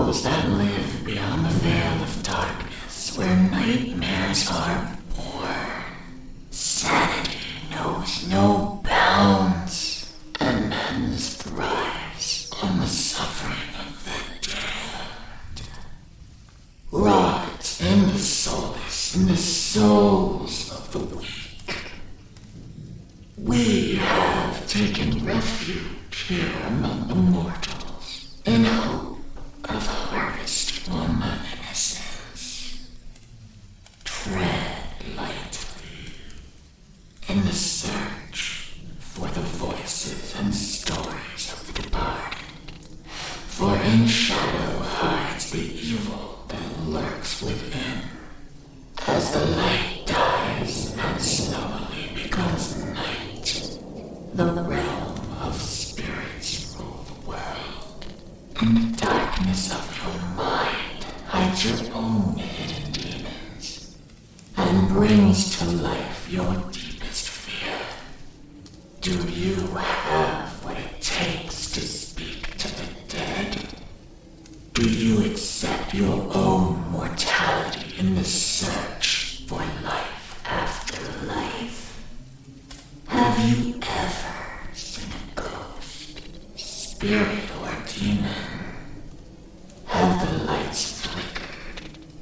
those that live beyond the veil of darkness where nightmares are born. Sanity knows no bounds, and men's thrives on the suffering of the dead. Rot in the solace in the souls of the weak. We have taken refuge here among the mortals in hope of harvest from our innocence. Tread lightly in the search for the voices and stories of the departed, for in shadow hides the evil that lurks within. As the light dies and slowly becomes night, the realm of spirits rule the world. In the darkness of your mind hides your own hidden demons, and brings to life your deepest fear. Do you have what it takes to speak to the dead? Do you accept your own mortality in the search for life after life? Have you ever seen a ghost, spirit, or demon? Have the lights flickered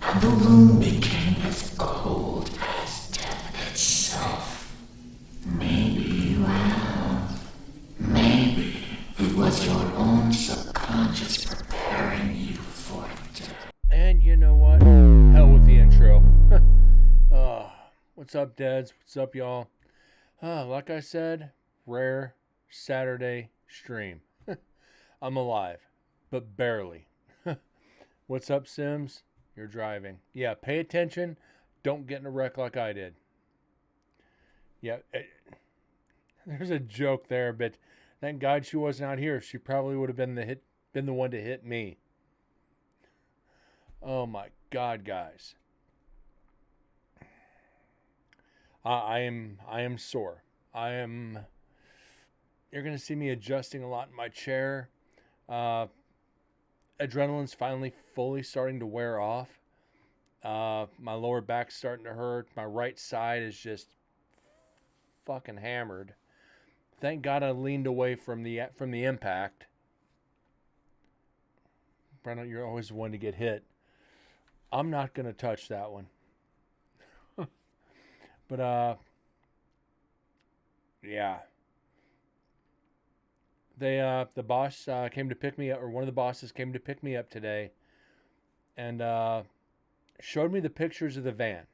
and the room became as cold as death itself? Maybe you have. Maybe it was your own subconscious preparing you for death. And you know what? Hell with the intro. What's up, dads? What's up, y'all? Like I said, rare Saturday stream. I'm alive, but barely. What's up, Sims? You're driving. Yeah, pay attention. Don't get in a wreck like I did. Yeah, there's a joke there, but thank God she wasn't out here. She probably would have been the one to hit me. Oh my God, guys. I am sore. You're gonna see me adjusting a lot in my chair. Adrenaline's finally fully starting to wear off. My lower back's starting to hurt. My right side is just fucking hammered. Thank God I leaned away from the impact. Brennan, you're always the one to get hit. I'm not gonna touch that one. But yeah. The boss came to pick me up, or one of the bosses came to pick me up today, and showed me the pictures of the van.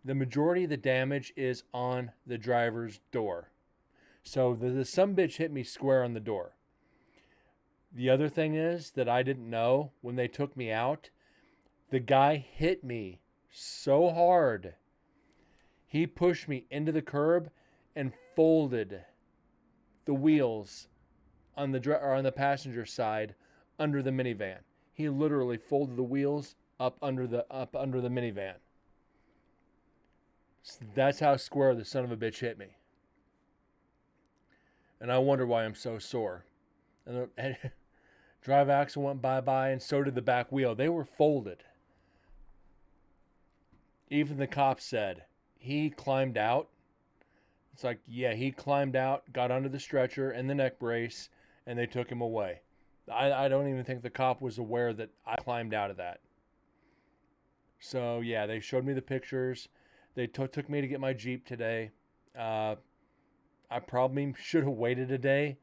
The majority of the damage is on the driver's door. So the sumbitch hit me square on the door. The other thing is that I didn't know when they took me out, the guy hit me so hard. He pushed me into the curb and folded the wheels on the passenger side under the minivan. He literally folded the wheels up under the minivan. So that's how square the son of a bitch hit me. And I wonder why I'm so sore. And the drive axle went bye-bye, and so did the back wheel. They were folded. Even the cop said he climbed out. It's like, yeah, he climbed out, got under the stretcher and the neck brace, and they took him away. I don't even think the cop was aware that I climbed out of that. So, yeah, they showed me the pictures. They took me to get my Jeep today. I probably should have waited a day,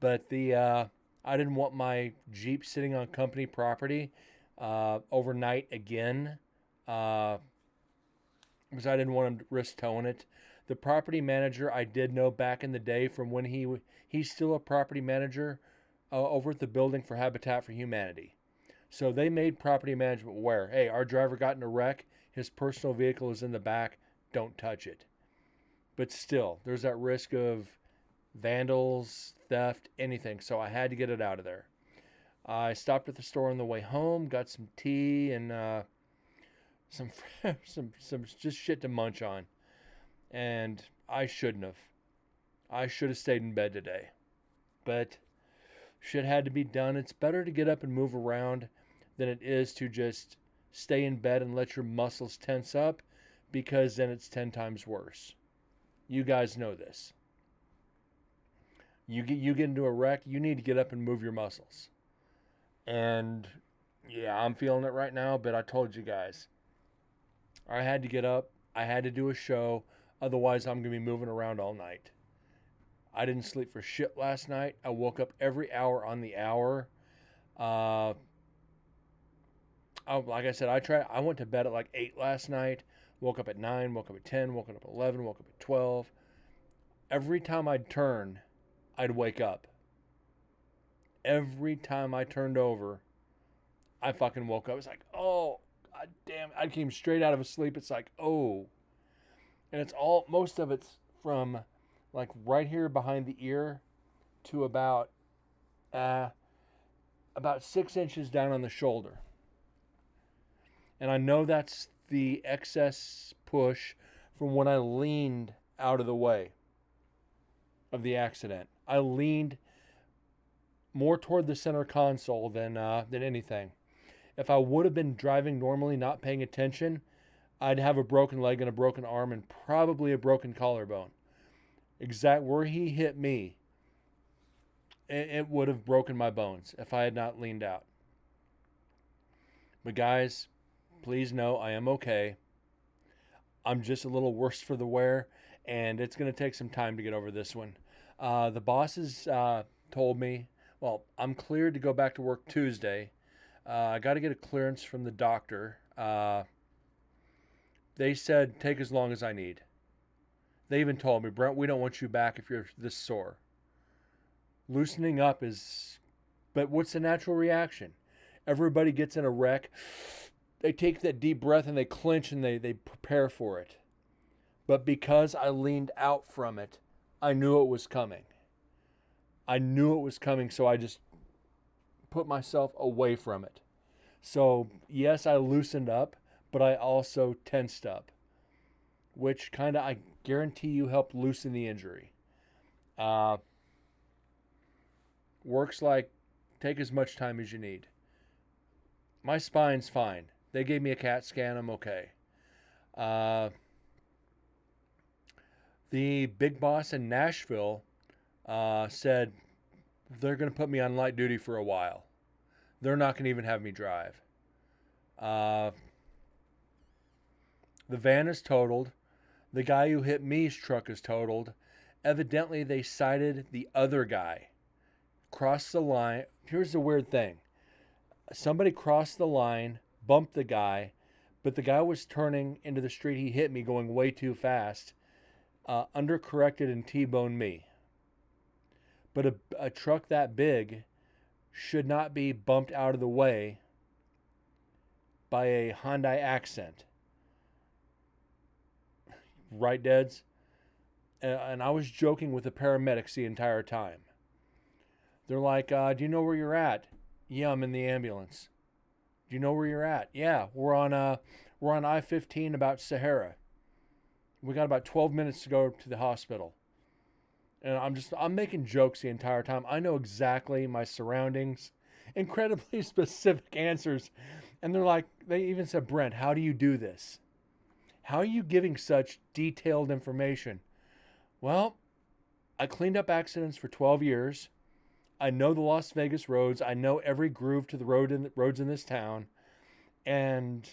but I didn't want my Jeep sitting on company property overnight again. Because I didn't want to risk towing it. The property manager I did know back in the day from when he's still a property manager over at the building for Habitat for Humanity. So they made property management aware, hey, our driver got in a wreck, his personal vehicle is in the back, don't touch it. But still, there's that risk of vandals, theft, anything. So I had to get it out of there. I stopped at the store on the way home, got some tea and some just shit to munch on. And I shouldn't have. I should have stayed in bed today. But Shit had to be done. It's better to get up and move around than it is to just stay in bed and let your muscles tense up, because then it's 10 times worse. You guys know this. You get into a wreck, you need to get up and move your muscles. And yeah, I'm feeling it right now, but I told you guys, I had to get up. I had to do a show. Otherwise, I'm going to be moving around all night. I didn't sleep for shit last night. I woke up every hour on the hour. Like I said, I went to bed at like 8 last night. Woke up at 9, woke up at 10, woke up at 11, woke up at 12. Every time I'd turn, I'd wake up. Every time I turned over, I fucking woke up. It's like, oh, god damn. I came straight out of a sleep. It's like, oh. And most of it's from like right here behind the ear to about 6 inches down on the shoulder. And I know that's the excess push from when I leaned out of the way of the accident. I leaned more toward the center console than anything. If I would have been driving normally, not paying attention, I'd have a broken leg and a broken arm and probably a broken collarbone. Exact where he hit me, it would have broken my bones if I had not leaned out. But guys, please know I am okay. I'm just a little worse for the wear, and it's going to take some time to get over this one. The bosses told me, well, I'm cleared to go back to work Tuesday. I got to get a clearance from the doctor. They said, take as long as I need. They even told me, Brent, we don't want you back if you're this sore. Loosening up is... But what's the natural reaction? Everybody gets in a wreck. They take that deep breath and they clench and they prepare for it. But because I leaned out from it, I knew it was coming. So I just put myself away from it. So, yes, I loosened up, but I also tensed up, which kind of, I guarantee you, helped loosen the injury. Works like, take as much time as you need. My spine's fine. They gave me a CAT scan. I'm okay. The big boss in Nashville said they're going to put me on light duty for a while. They're not going to even have me drive. The van is totaled. The guy who hit me's truck is totaled. Evidently, they cited the other guy. Crossed the line. Here's the weird thing. Somebody crossed the line, bumped the guy, but the guy was turning into the street he hit me going way too fast, undercorrected and T-boned me. But a truck that big should not be bumped out of the way by a Hyundai Accent. Right, Deads? And I was joking with the paramedics the entire time. They're like, do you know where you're at? Yeah, I'm in the ambulance. Do you know where you're at? Yeah, we're on I-15 about Sahara. We got about 12 minutes to go to the hospital. And I'm making jokes the entire time. I know exactly my surroundings, incredibly specific answers. And they're like, they even said, Brent, how do you do this? How are you giving such detailed information? Well, I cleaned up accidents for 12 years. I know the Las Vegas roads. I know every groove to the roads in this town. And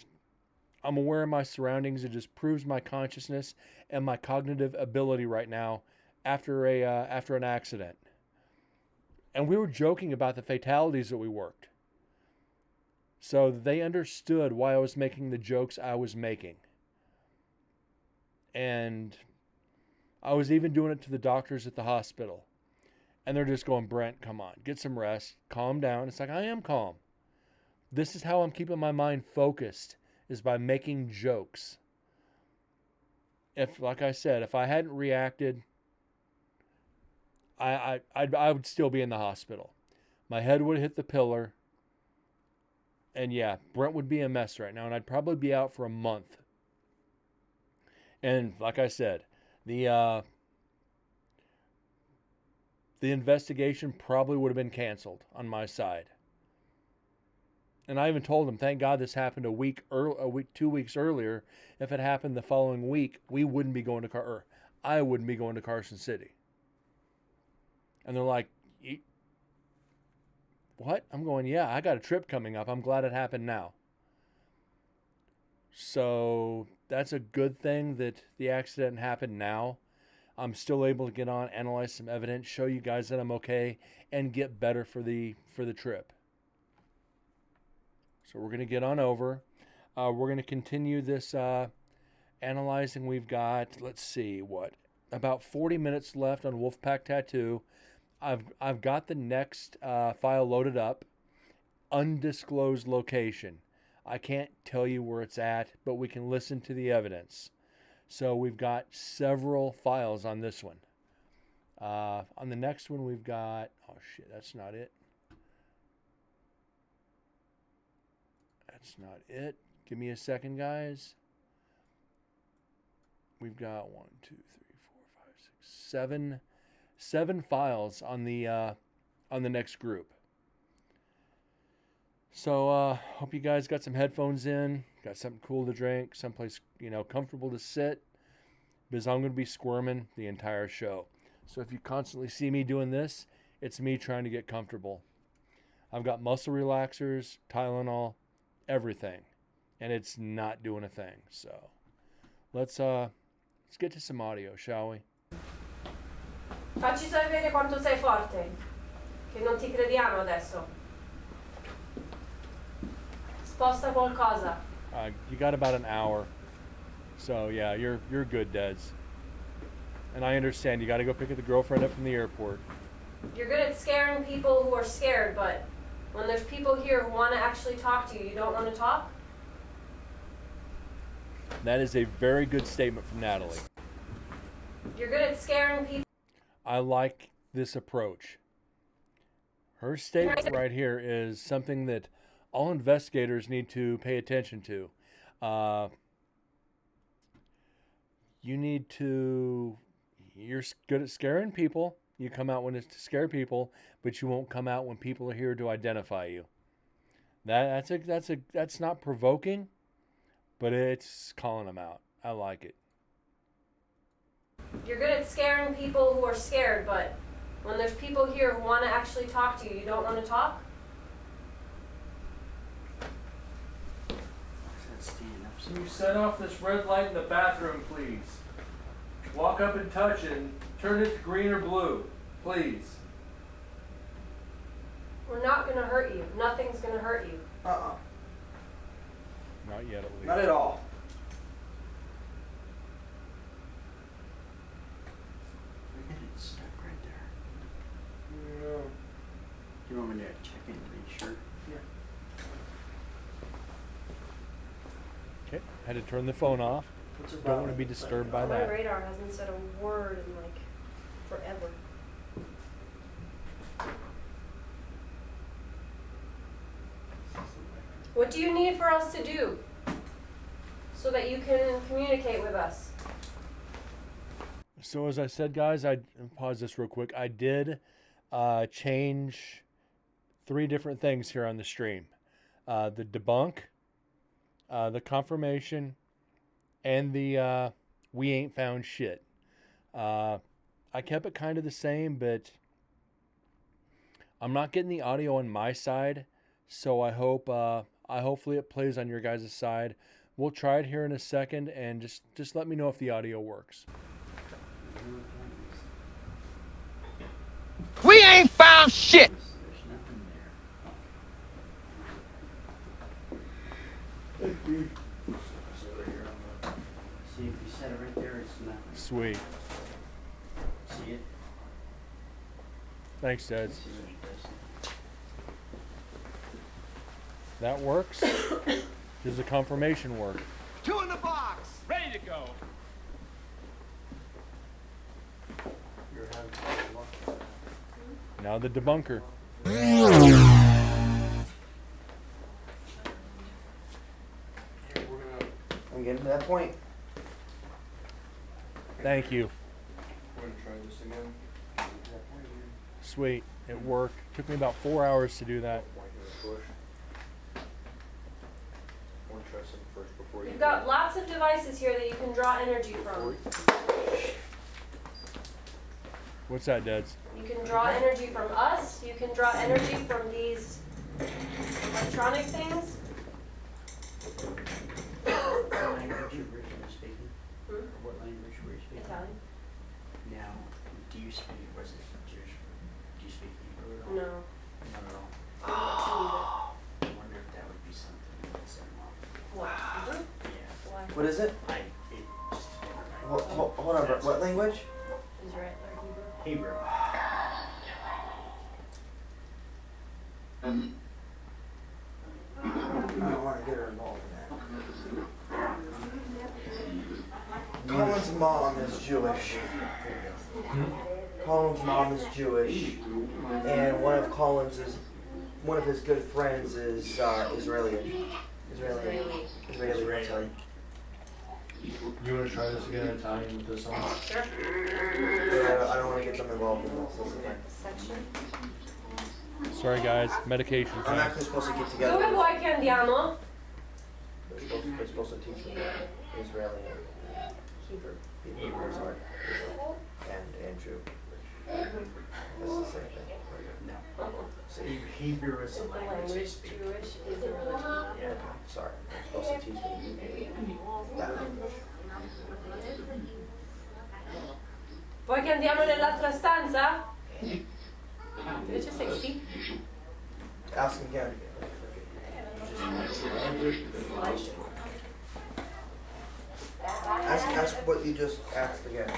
I'm aware of my surroundings. It just proves my consciousness and my cognitive ability right now after an accident. And we were joking about the fatalities that we worked. So they understood why I was making the jokes I was making. And I was even doing it to the doctors at the hospital. And they're just going, Brent, come on, get some rest, calm down. It's like, I am calm. This is how I'm keeping my mind focused, is by making jokes. Like I said, if I hadn't reacted, I would still be in the hospital. My head would have hit the pillar. And yeah, Brent would be a mess right now, and I'd probably be out for a month. And like I said, the the investigation probably would have been canceled on my side. And I even told him, thank God this happened 2 weeks earlier. If it happened the following week, we wouldn't be going to I wouldn't be going to Carson City. And they're like, what? I'm going, yeah, I got a trip coming up. I'm glad it happened now. So that's a good thing that the accident happened now. I'm still able to get on, analyze some evidence, show you guys that I'm okay, and get better for the trip. So we're going to get on over. We're going to continue this analyzing. We've got, let's see, about 40 minutes left on Wolfpack Tattoo. I've got the next file loaded up. Undisclosed location. I can't tell you where it's at, but we can listen to the evidence. So we've got several files on this one. On the next one, we've got, oh shit, that's not it. That's not it. Give me a second, guys. We've got 7 files on the next group. So hope you guys got some headphones in, got something cool to drink, someplace comfortable to sit, because I'm going to be squirming the entire show. So if you constantly see me doing this, it's me trying to get comfortable. I've got muscle relaxers, Tylenol, everything, and it's not doing a thing. So let's get to some audio, shall we? Facci sapere quanto sei forte, che non ti crediamo adesso. Sposta qualcosa. You got about an hour, so yeah, you're good, Deds. And I understand you got to go pick the girlfriend up from the airport. You're good at scaring people who are scared, but when there's people here who want to actually talk to you, you don't want to talk? That is a very good statement from Natalie. You're good at scaring people. I like this approach. Her statement right here is something that all investigators need to pay attention to. You're good at scaring people. You come out when it's to scare people, but you won't come out when people are here to identify you. That's not provoking, but it's calling them out. I like it. You're good at scaring people who are scared, but when there's people here who want to actually talk to you, you don't want to talk? Can you set off this red light in the bathroom, please? Walk up and touch it and turn it to green or blue, please. We're not going to hurt you. Nothing's going to hurt you. Not yet, at least. Not at all. Look at it stuck right there. No. You want me to check in to make sure? Okay, had to turn the phone off. What's it Don't want to be disturbed by My that. radar hasn't said a word in like forever. What do you need for us to do so that you can communicate with us? So as I said, guys, I pause this real quick. I did change 3 different things here on the stream. The debunk, the confirmation, and the we ain't found shit. I kept it kind of the same, but I'm not getting the audio on my side, so I hope hopefully it plays on your guys' side. We'll try it here in a second, and just let me know if the audio works. We ain't found shit. There's nothing there. See if you set it right there, it's nothing. Sweet. See it? Thanks, Deds. See what it does. That works. Does the confirmation work? 2 in the box. Ready to go. You're having trouble walking. Now the debunker. I'm getting to that point. Thank you. We're gonna try this again. Sweet. It worked. Took me about 4 hours to do that. We've got lots of devices here that you can draw energy from. What's that, Duds? You can draw energy from us. You can draw energy from these electronic things. What language you originally speaking? Hmm? What language were you speaking? Italian? Now, do you speak, was it Jewish? Do you speak Hebrew at all? No. Not at all. I I wonder if that would be something that would set them off. What? Hebrew? Yeah. Why? What is it? It just never Hold on, bro. What language? Israel or Hebrew? Hebrew. I don't want to get her involved in that. Colin's mom is Jewish. Colin's mom is Jewish, and one of his good friends is Israeli. I'm sorry. You want to try this again in Italian with this one? Sure. I don't want to get them involved in this. That's the thing. Section. Sorry, guys. Medication I'm time. actually supposed to get together. Dove vuoi che andiamo? They're supposed to teach me Israeli Hebrew. and Hebrew, sorry, and Jew. That's the same thing. No. Hebrew is Is the the language they language speak. Jewish? Is the religion? Yeah. Sorry, they're supposed to teach me that language. Vuoi che andiamo nell'altra stanza? Invece sei sì. Ask again. Ask what you just asked again.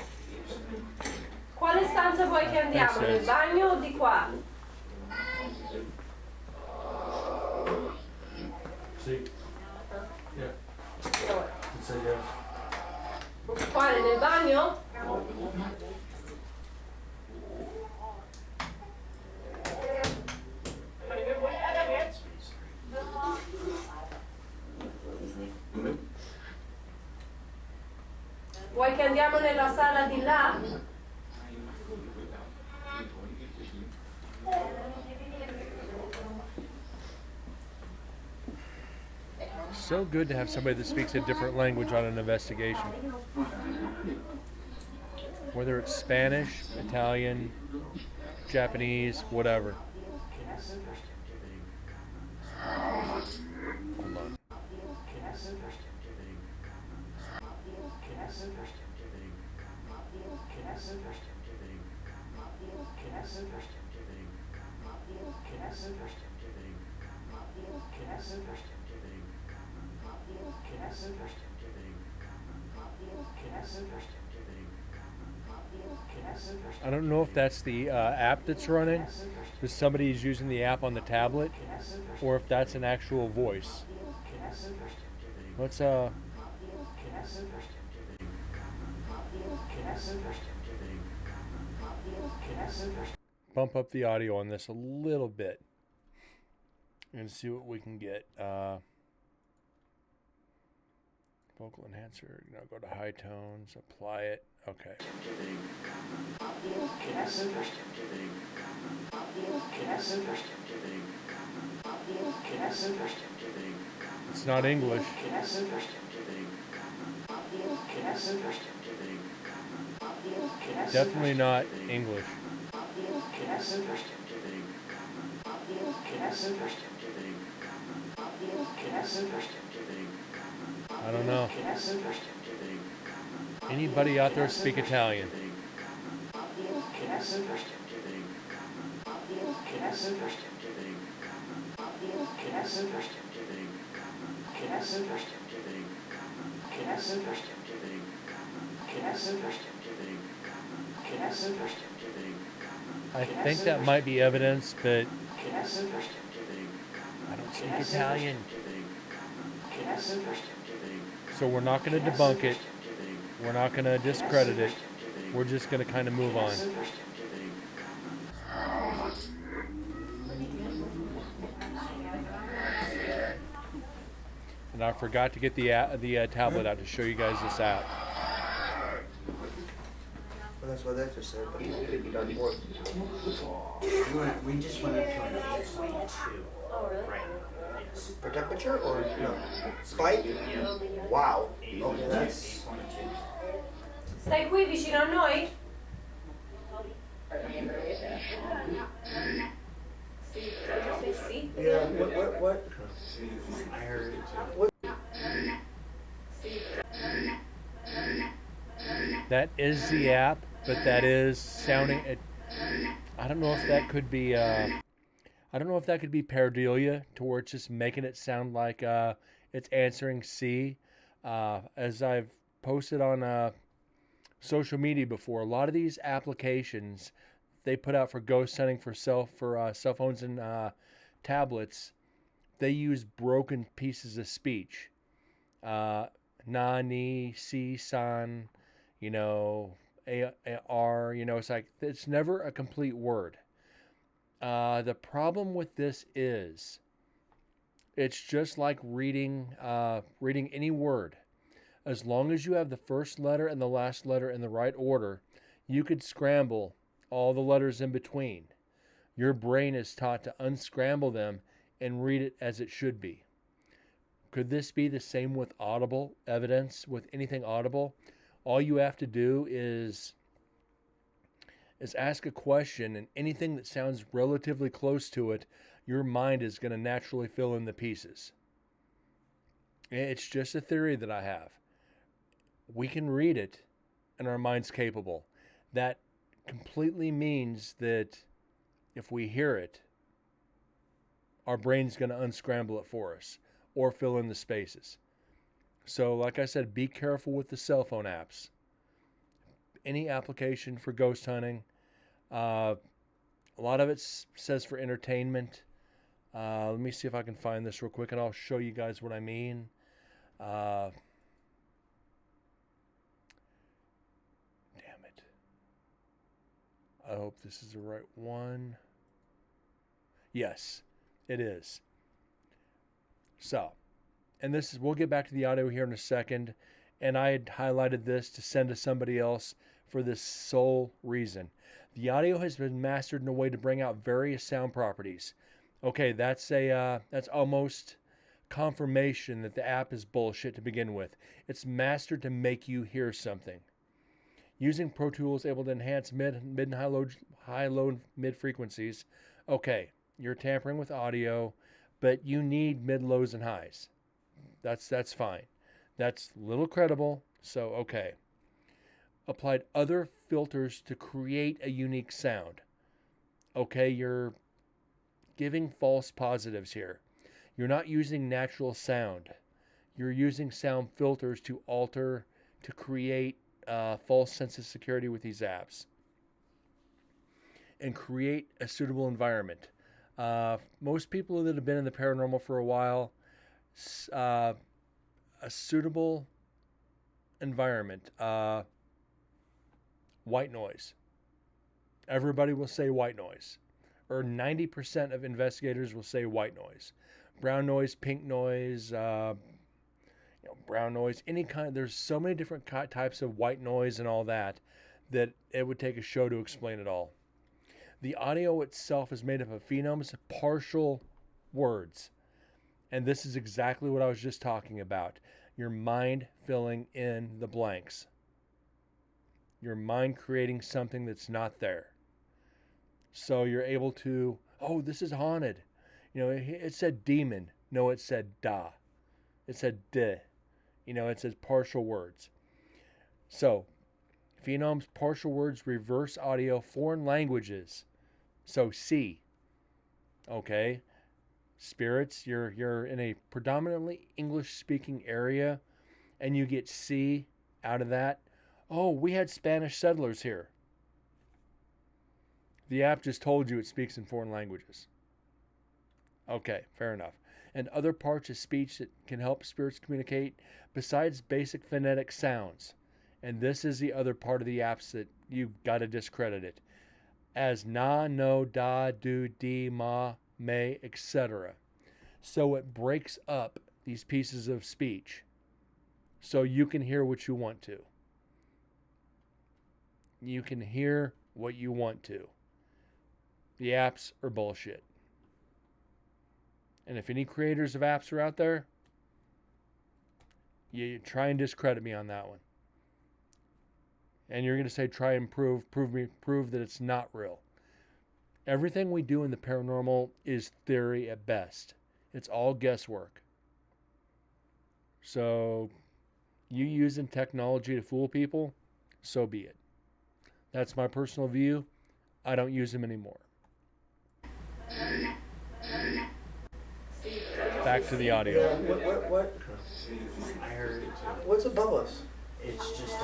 Quale stanza vuoi che andiamo? Nel sense. bagno o di qua? See? Yeah. Dove? It said yes. Quale? Nel bagno? Vuoi che andiamo nella sala di là? So good to have somebody that speaks a different language on an investigation. Whether it's Spanish, Italian, Japanese, whatever. Hold on. I don't know if that's the app that's running, if somebody's using the app on the tablet, or if that's an actual voice. Let's bump up the audio on this a little bit and see what we can get. Vocal enhancer, go to high tones, apply it. Okay. It's not English. Definitely not English. I don't know. Anybody out there speak Italian? I think that might be evidence, but I don't speak Italian. So we're not going to debunk it. We're not going to discredit it. We're just going to kind of move on. And I forgot to get the tablet out to show you guys this app. And that's what that just said, but it could be done more. We just went up to an 8.2. Oh, really? Right. Yes. For temperature or no? Spike? Yeah. Wow. Okay, that's. 8.2. Stai qui vicino a noi? Sì, did you say sì? Yeah, what? I heard it too. What? That is the app, but that is sounding. I don't know if that could be. I don't know if that could be pareidolia, to where it's just making it sound like it's answering C. As I've posted on social media before, a lot of these applications they put out for ghost hunting for cell phones and tablets, they use broken pieces of speech. Na, ni, si, san, ar, it's like, it's never a complete word. The problem with this is, it's just like reading any word. As long as you have the first letter and the last letter in the right order, you could scramble all the letters in between. Your brain is taught to unscramble them and read it as it should be. Could this be the same with audible evidence, with anything audible? All you have to do is ask a question, and anything that sounds relatively close to it, your mind is going to naturally fill in the pieces. It's just a theory that I have. We can read it, and our mind's capable. That completely means that if we hear it, our brain's going to unscramble it for us or fill in the spaces. So, like I said, be careful with the cell phone apps. Any application for ghost hunting, a lot of it says for entertainment. Let me see if I can find this real quick, and I'll show you guys what I mean. Damn it. I hope this is the right one. Yes, it is. So, and this is, we'll get back to the audio here in a second. And I had highlighted this to send to somebody else for this sole reason. The audio has been mastered in a way to bring out various sound properties. Okay, that's almost confirmation that the app is bullshit to begin with. It's mastered to make you hear something. Using Pro Tools able to enhance mid and high low mid frequencies. Okay, you're tampering with audio, but you need mid, lows, and highs. That's fine. That's little credible, so okay. Applied other filters to create a unique sound. Okay, you're giving false positives here. You're not using natural sound. You're using sound filters to alter, to create a false sense of security with these apps. And create a suitable environment. Most people that have been in the paranormal for a while, a suitable environment, white noise. Everybody will say white noise. Or 90% of investigators will say white noise. Brown noise, pink noise, brown noise, any kind. There's so many different types of white noise and all that it would take a show to explain it all. The audio itself is made up of phonemes, partial words. And this is exactly what I was just talking about. Your mind filling in the blanks. Your mind creating something that's not there. So you're able to, oh, this is haunted. It said demon. No, it said da. It said de. It says partial words. So, phonemes, partial words, reverse audio, foreign languages. So C. Okay. Spirits, you're in a predominantly English-speaking area, and you get C out of that. Oh, we had Spanish settlers here. The app just told you it speaks in foreign languages. Okay, fair enough. And other parts of speech that can help spirits communicate besides basic phonetic sounds. And this is the other part of the apps that you've got to discredit it. As na, no, da, do, di, ma, may, etc. So it breaks up these pieces of speech so you can hear what you want to. you can hear what you want to. The apps are bullshit. And if any creators of apps are out there, you try and discredit me on that one. And you're going to say try and prove that it's not real. Everything we do in the paranormal is theory at best. It's all guesswork. So, you using technology to fool people, so be it. That's my personal view. I don't use them anymore. Back to the audio. What? I heard What's above us? it's just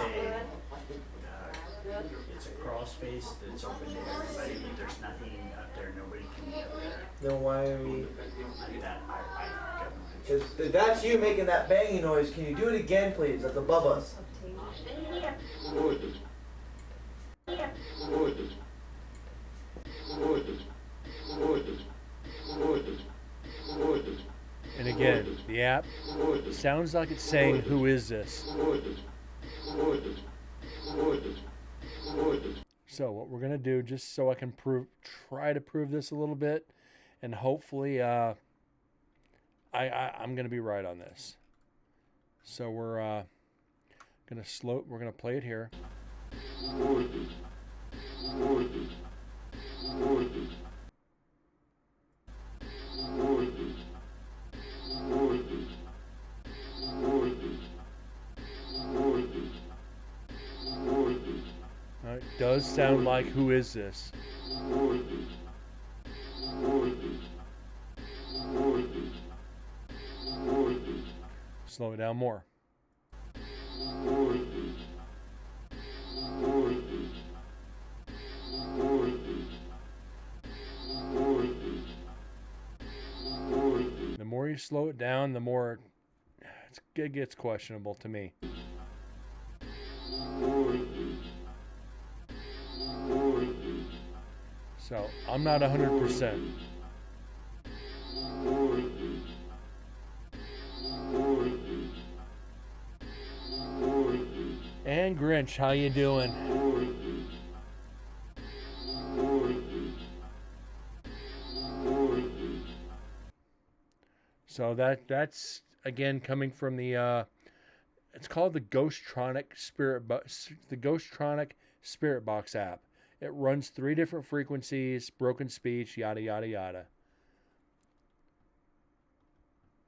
it's a crawl space that's open to everybody. There's nothing up there. Nobody can get there. Then why are we? That I got no idea. If that's you making that banging noise, can you do it again, please? That's above us. And again, the app sounds like it's saying, "Who is this?" So what we're gonna do, just so I can try to prove this a little bit, and hopefully, I'm gonna be right on this. So we're gonna play it here. It does sound like "Who is this?" Slow it down more. The more you slow it down, the more it gets questionable to me. So, I'm not 100%. And Grinch, how you doing? So that's again coming from the it's called the Ghosttronic Spirit Box app. It runs 3 different frequencies, broken speech, yada yada yada.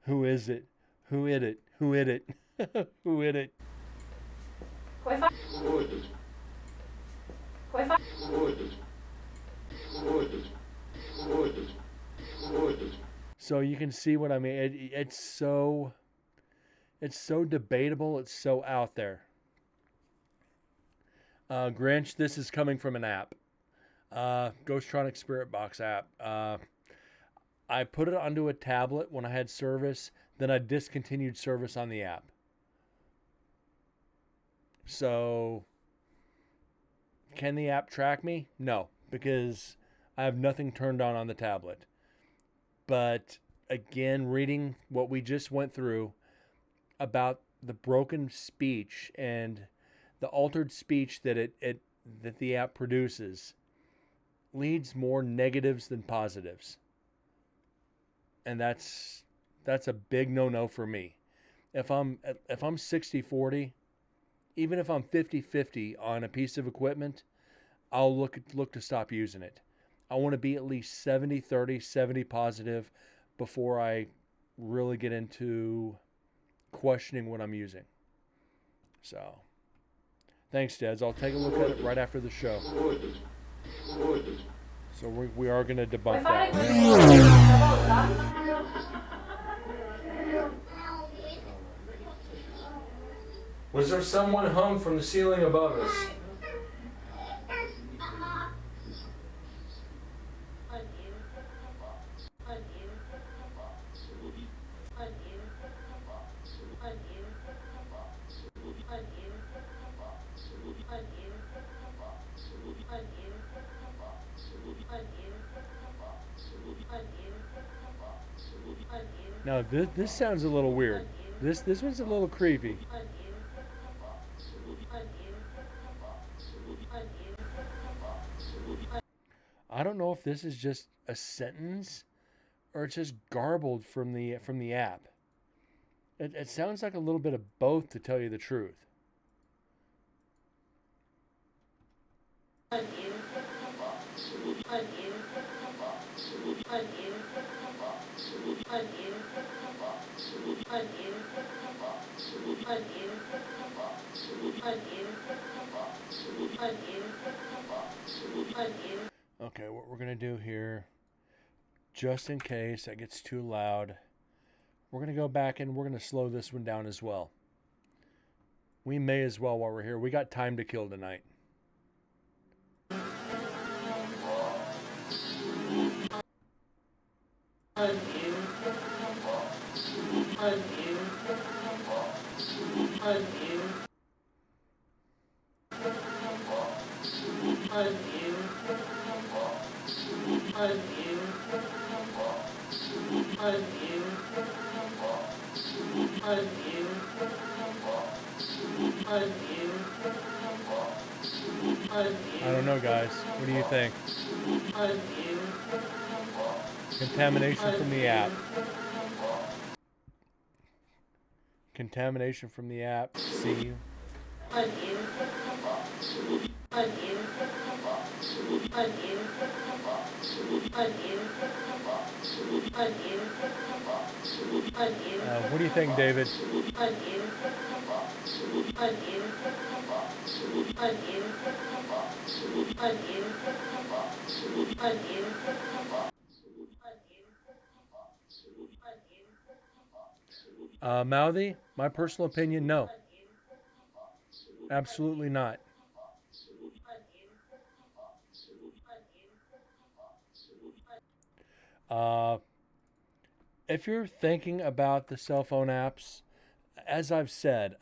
Who is it? Who hit it? Who hit it? Who hit it? Wi-Fi. Wi-Fi. So you can see what I mean. It's so debatable. It's so out there. Grinch, this is coming from an app. Ghosttronic Spirit Box app. I put it onto a tablet when I had service. Then I discontinued service on the app. So, can the app track me? No, because I have nothing turned on the tablet. But again, reading what we just went through about the broken speech and the altered speech that that the app produces leads more negatives than positives. And that's a big no-no for me. If I'm 60-40, even if I'm 50-50 on a piece of equipment, I'll look to stop using it. I want to be at least 70-30, 70 positive before I really get into questioning what I'm using. So, thanks, Deds. I'll take a look at it right after the show. So we are going to debunk that. Was there someone hung from the ceiling above us? Now this sounds a little weird. This one's a little creepy. I don't know if this is just a sentence or it's just garbled from the app. It sounds like a little bit of both, to tell you the truth. Okay, what we're gonna do here, just in case that gets too loud, we're gonna go back and we're gonna slow this one down as well. We may as well while we're here. We got time to kill tonight. I don't know, guys. What do you think? Contamination from the app. Contamination from the app. See you. What do you think, David? Mouthy, my personal opinion, no. Absolutely not. If you're thinking about the cell phone apps, as I've said,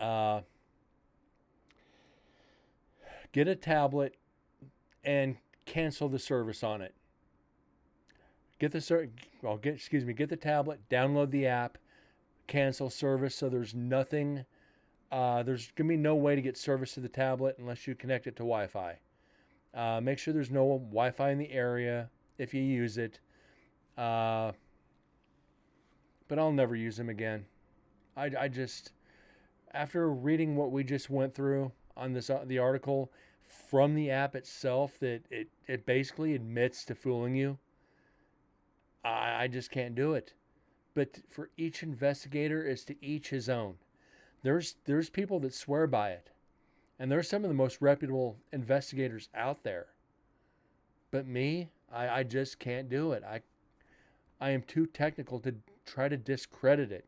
get a tablet and cancel the service on it. Get the tablet, download the app, cancel service, so there's nothing. There's gonna be no way to get service to the tablet unless you connect it to Wi-Fi. Make sure there's no Wi-Fi in the area if you use it. But I'll never use them again. I just, after reading what we just went through on this the article from the app itself, that it basically admits to fooling you. I just can't do it. But for each investigator, it's to each his own. There's people that swear by it, and there's some of the most reputable investigators out there. But me, I just can't do it. I am too technical to try to discredit it.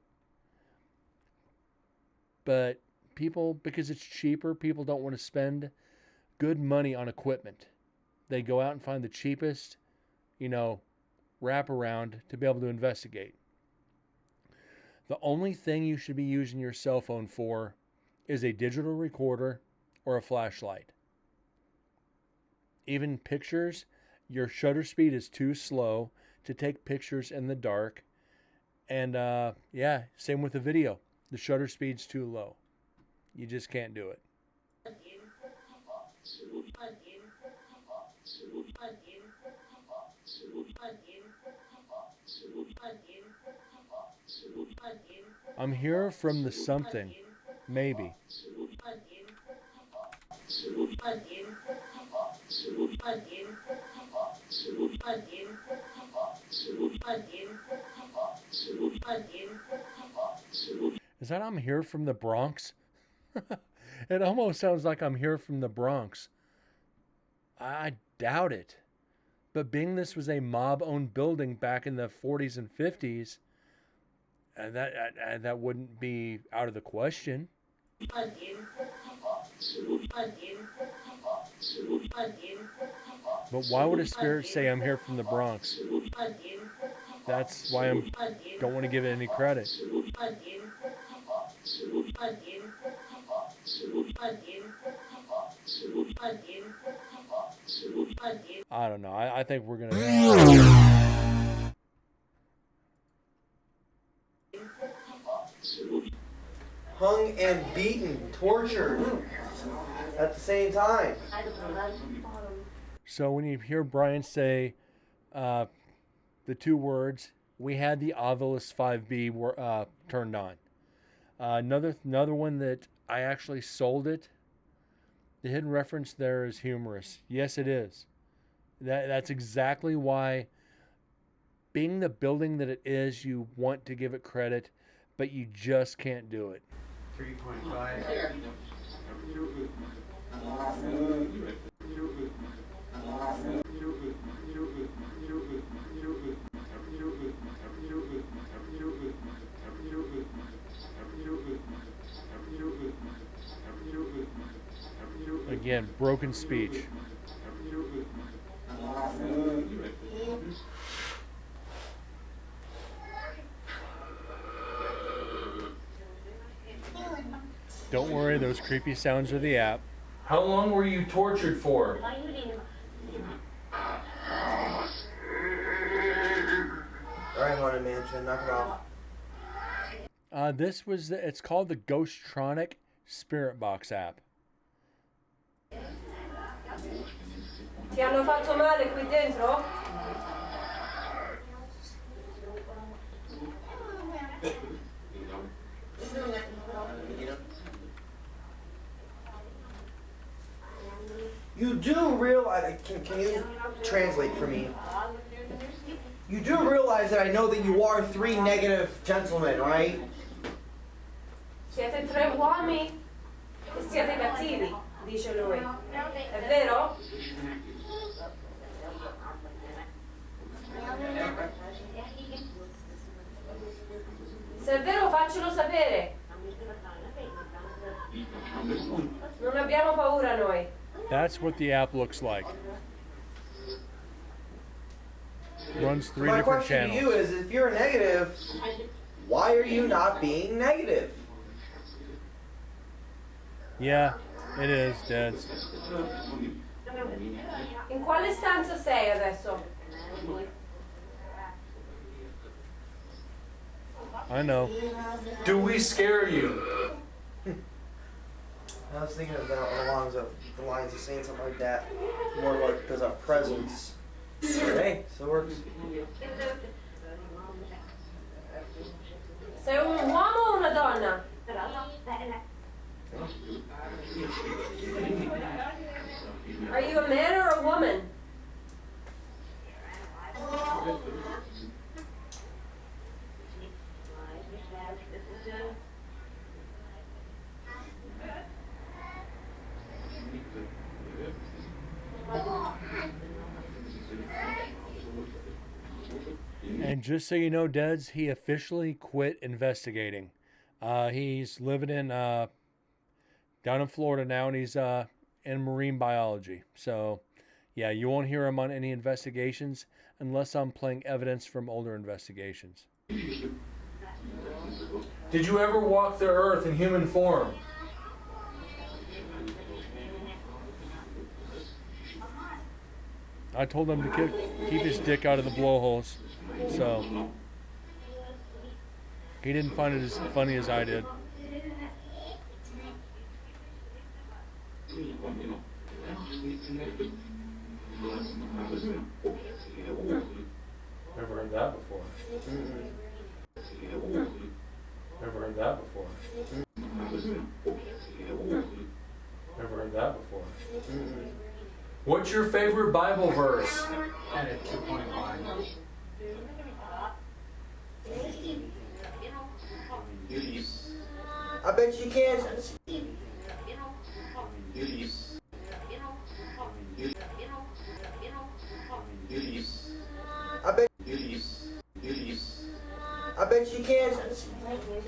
But people, because it's cheaper, people don't want to spend good money on equipment. They go out and find the cheapest, wraparound to be able to investigate. The only thing you should be using your cell phone for is a digital recorder or a flashlight. Even pictures, your shutter speed is too slow to take pictures in the dark. And same with the video. The shutter speed's too low. You just can't do it. I'm here from the something. Maybe. Is that I'm here from the Bronx? It almost sounds like I'm here from the Bronx. I doubt it. But being this was a mob-owned building back in the 40s and 50s, that wouldn't be out of the question. But why would a spirit say I'm here from the Bronx? That's why I don't want to give it any credit. I don't know. I think we're going to... Hung and beaten, tortured at the same time. So when you hear Brian say the two words, we had the Ovilus 5B turned on. Another one that I actually sold it. The hidden reference there is humorous. Yes, it is. That's exactly why, being the building that it is, you want to give it credit, but you just can't do it. 3.5. Again, broken speech. Don't worry, those creepy sounds are the app. How long were you tortured for? Alright, Haunted Mansion, knock it off. It's called the Ghosttronic Spirit Box app. Ti hanno fatto male qui dentro? You do realize, can you translate for me? You do realize that I know that you are three negative gentlemen, right? Siete tre uomini e siete cattivi, dice lui. È vero? Se è vero faccelo sapere. Non abbiamo paura noi. That's what the app looks like. Runs three My different question channels. to you is, if you're negative, why are you not being negative? Yeah, it is, Dads. In quale stanza sei adesso? I know. Do we scare you? I was thinking along the lines of saying something like that, more like because of presence. But hey, still works. Sei un uomo o una donna? Are you a man or a woman? And just so you know, Deds, he officially quit investigating. He's living in down in Florida now, and he's in marine biology. So, yeah, you won't hear him on any investigations unless I'm playing evidence from older investigations. Did you ever walk the earth in human form? I told him to keep his dick out of the blowholes, so he didn't find it as funny as I did. Never heard that before. Never heard that before. Never heard that before. What's your favorite Bible verse? And at 2.1. I bet you can't. I bet you can't.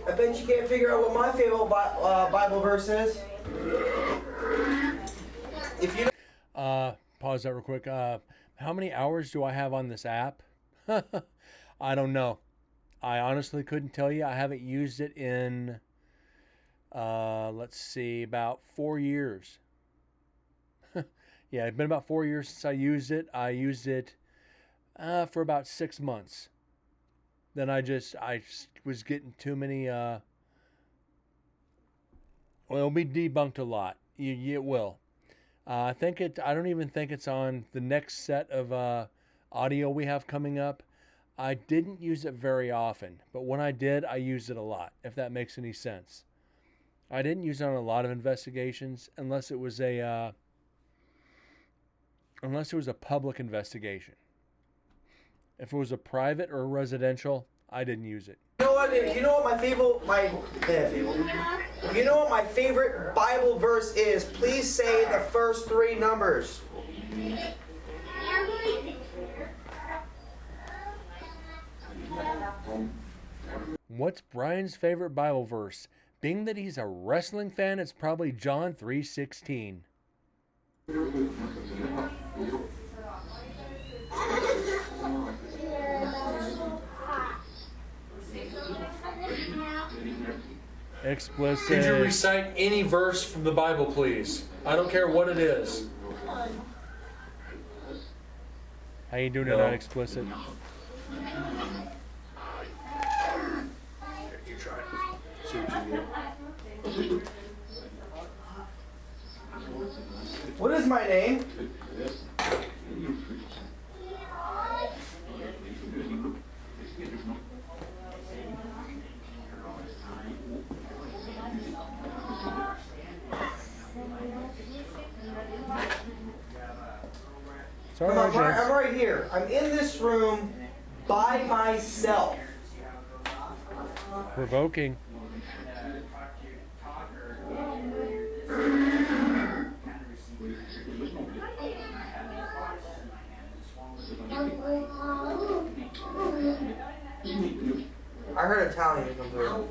I bet you can't figure out what my favorite Bible verse is. If you Pause that real quick. How many hours do I have on this app? I don't know. I honestly couldn't tell you. I haven't used it in, let's see, about 4 years. Yeah, it's been about 4 years since I used it. I used it for about 6 months. Then I was getting too many, well, it'll be debunked a lot. It will. I don't even think it's on the next set of audio we have coming up. I didn't use it very often, but when I did, I used it a lot, if that makes any sense. I didn't use it on a lot of investigations unless it was a public investigation. If it was a private or a residential, I didn't use it. You know what? You know what You know what my favorite Bible verse is? Please say the first three numbers. What's Brian's favorite Bible verse? Being that he's a wrestling fan, it's probably John 3:16. Explicit. Could you recite any verse from the Bible, please? I don't care what it is. How you doing No. tonight, explicit? You try it. See what you get. What is my name? Sorry, I'm gents. right here. I'm in this room by myself. Provoking. I heard Italian come through.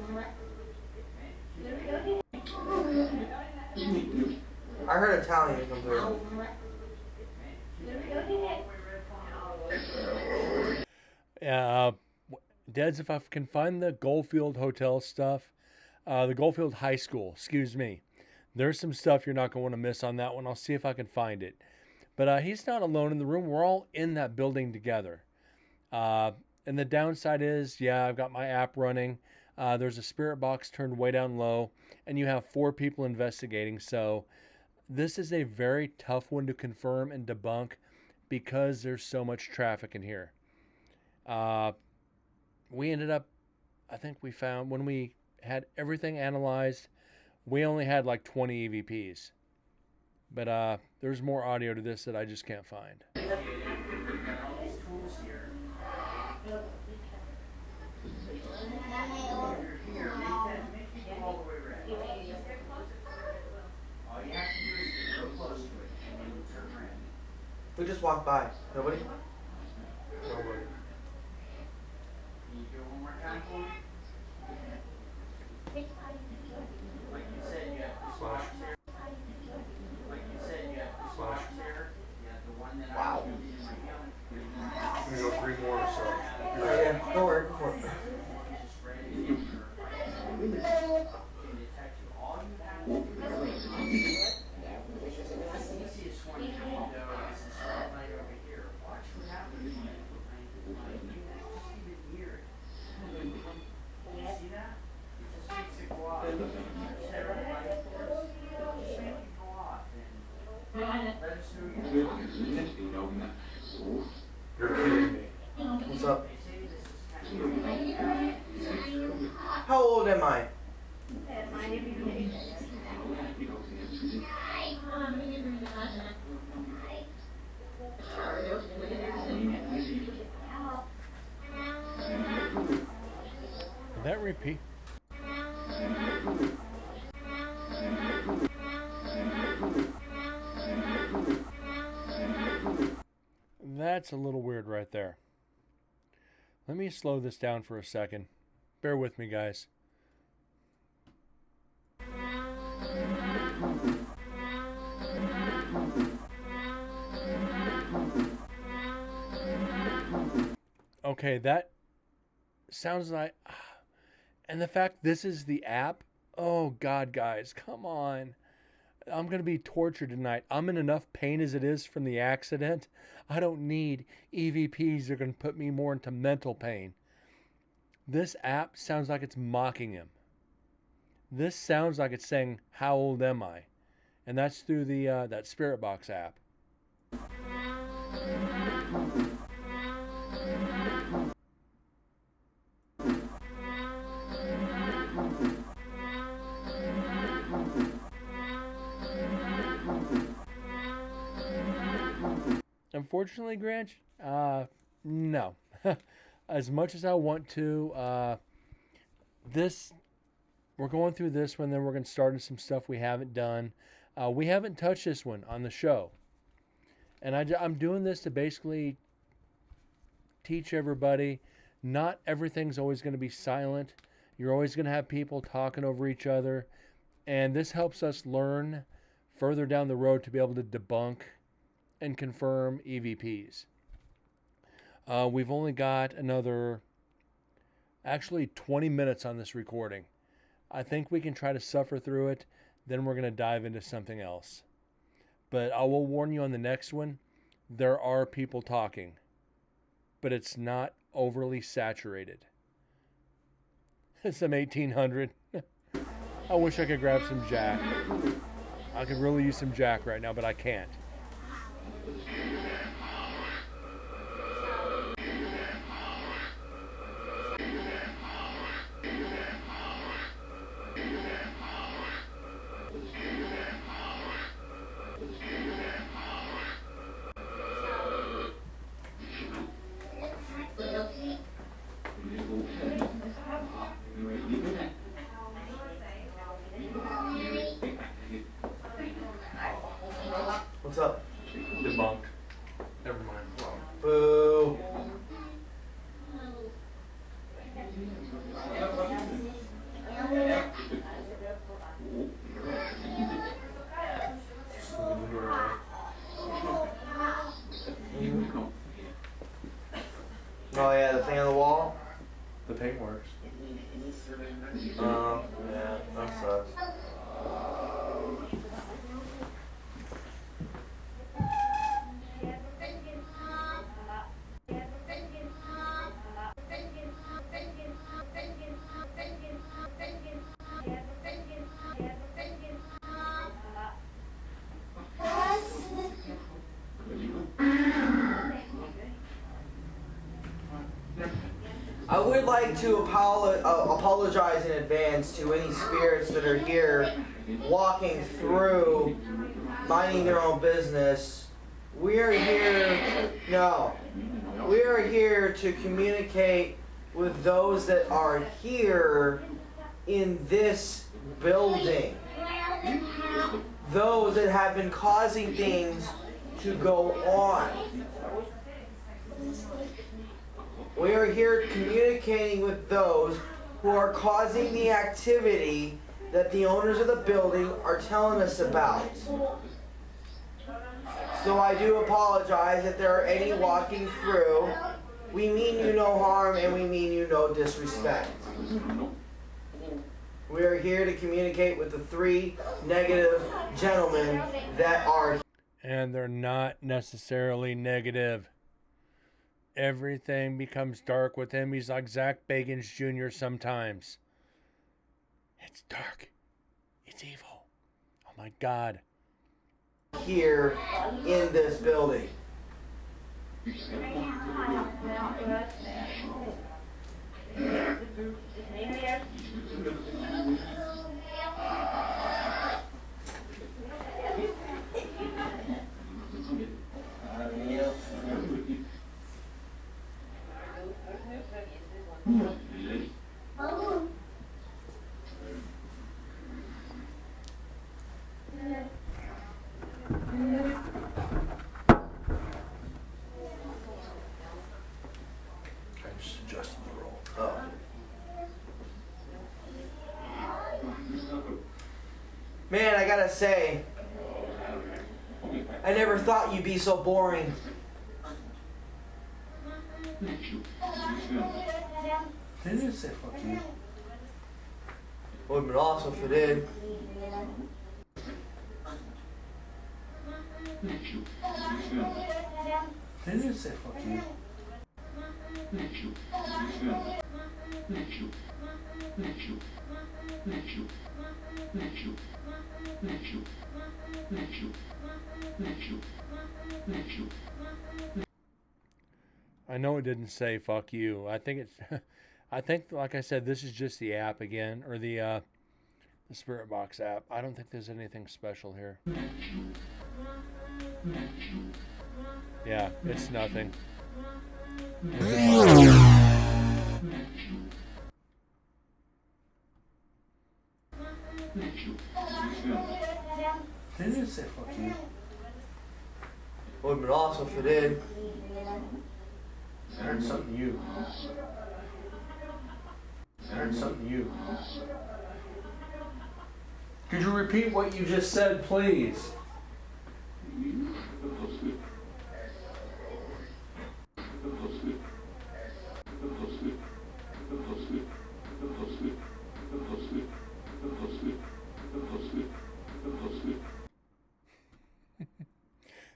I heard Italian come through. Deds, if I can find the Goldfield Hotel stuff, the Goldfield High School, excuse me. There's some stuff you're not going to want to miss on that one. I'll see if I can find it. But he's not alone in the room. We're all in that building together. And the downside is, yeah, I've got my app running. There's a spirit box turned way down low, and you have 4 people investigating. So this is a very tough one to confirm and debunk because there's so much traffic in here. We ended up, I think we found, when we had everything analyzed, we only had like 20 EVPs. But there's more audio to this that I just can't find. We just walked by. Nobody? Nobody. Flash. Flash. Wow. I'm gonna go 3 more, so. Yeah, don't worry. Go for it. You're kidding me. What's up? How old am I? Did that repeat? That's a little weird right there. Let me slow this down for a second. Bear with me, guys. Okay, that sounds like... And the fact this is the app? Oh, God, guys, come on. I'm going to be tortured tonight. I'm in enough pain as it is from the accident. I don't need EVPs that are going to put me more into mental pain. This app sounds like it's mocking him. This sounds like it's saying, how old am I? and that's through the that Spirit Box app. Unfortunately, Grinch, no. As much as I want to, we're going through this one, then we're going to start some stuff we haven't done. We haven't touched this one on the show. And I'm doing this to basically teach everybody not everything's always going to be silent. You're always going to have people talking over each other. And this helps us learn further down the road to be able to debunk and confirm EVPs. We've only got another, actually 20 minutes on this recording. I think we can try to suffer through it. Then we're going to dive into something else. But I will warn you on the next one, there are people talking. But it's not overly saturated. Some 1800. I wish I could grab some Jack. I could really use some Jack right now, but I can't. What's up? Debunked. Never mind. Boo. Oh yeah, the thing on the wall? The paint works. Yeah, that sucks. I would like to apologize in advance to any spirits that are here walking through, minding their own business. We are here to communicate with those that are here in this building. Those that have been causing things to go on. We are here communicating with those who are causing the activity that the owners of the building are telling us about. So I do apologize if there are any walking through. We mean you no harm and we mean you no disrespect. We are here to communicate with the three negative gentlemen that are here. And they're not necessarily negative. Everything becomes dark with him. He's like Zach Bagans Jr. sometimes. It's dark. It's evil. Oh my God. Here in this building. I just adjusted the roll. Oh. Man, I gotta say, I never thought you'd be so boring. They didn't say fuck you. Would've been awesome if it did. They didn't say fuck you. I know it didn't say fuck you. I think it's I think like I said, this is just the app again, or the Spirit Box app. I don't think there's anything special here. Yeah, it's nothing. Didn't it say fuck you? Would have been awesome if it did. I heard something you. I heard something you. Could you repeat what you just said, please?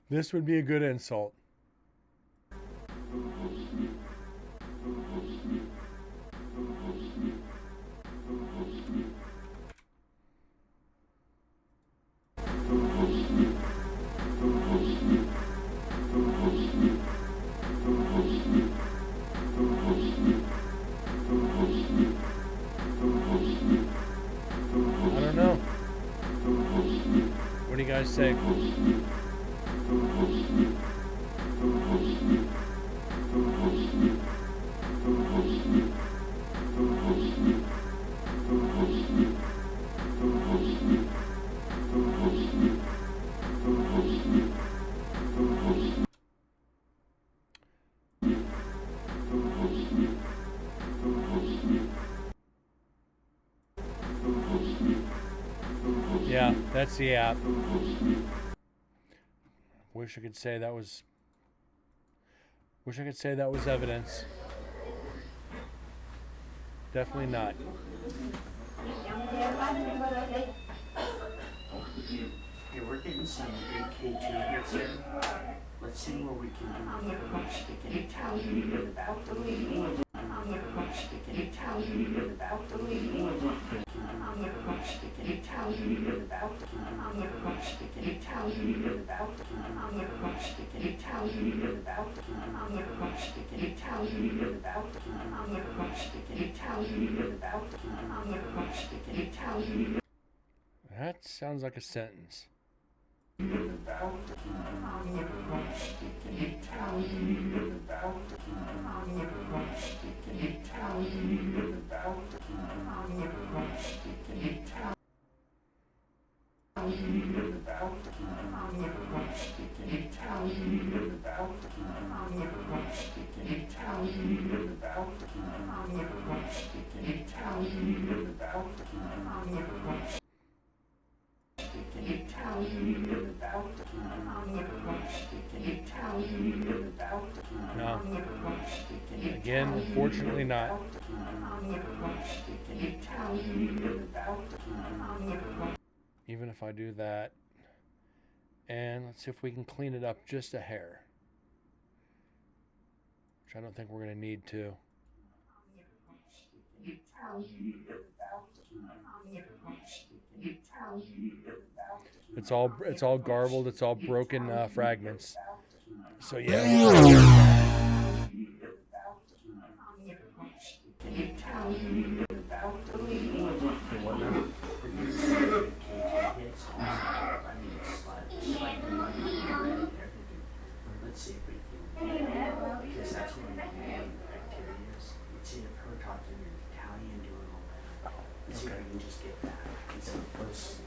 This would be a good insult. I don't know. What do you guys say? Yeah, that's the app. Wish I could say that was evidence. Definitely not. Hey, we're getting some good K2 hits here. Let's see what we can do with the sticking Italian in the back. Sticking Italian in the back. Sticking Italian in the back. Sticking Italian in the back. Sticking Italian in the back. Sticking Italian in the back. Sticking Italian in the back. Sticking Italian. That sounds like a sentence. No. Again, unfortunately not. Even if I do that. And let's see if we can clean it up just a hair. Which I don't think we're going to need to. It's all garbled. It's all broken fragments. So yeah. Let's see if we can, because that's one of the main bacteria. Let's see if her talking Italian doing all that. Let's see if we can just get that. And so let's,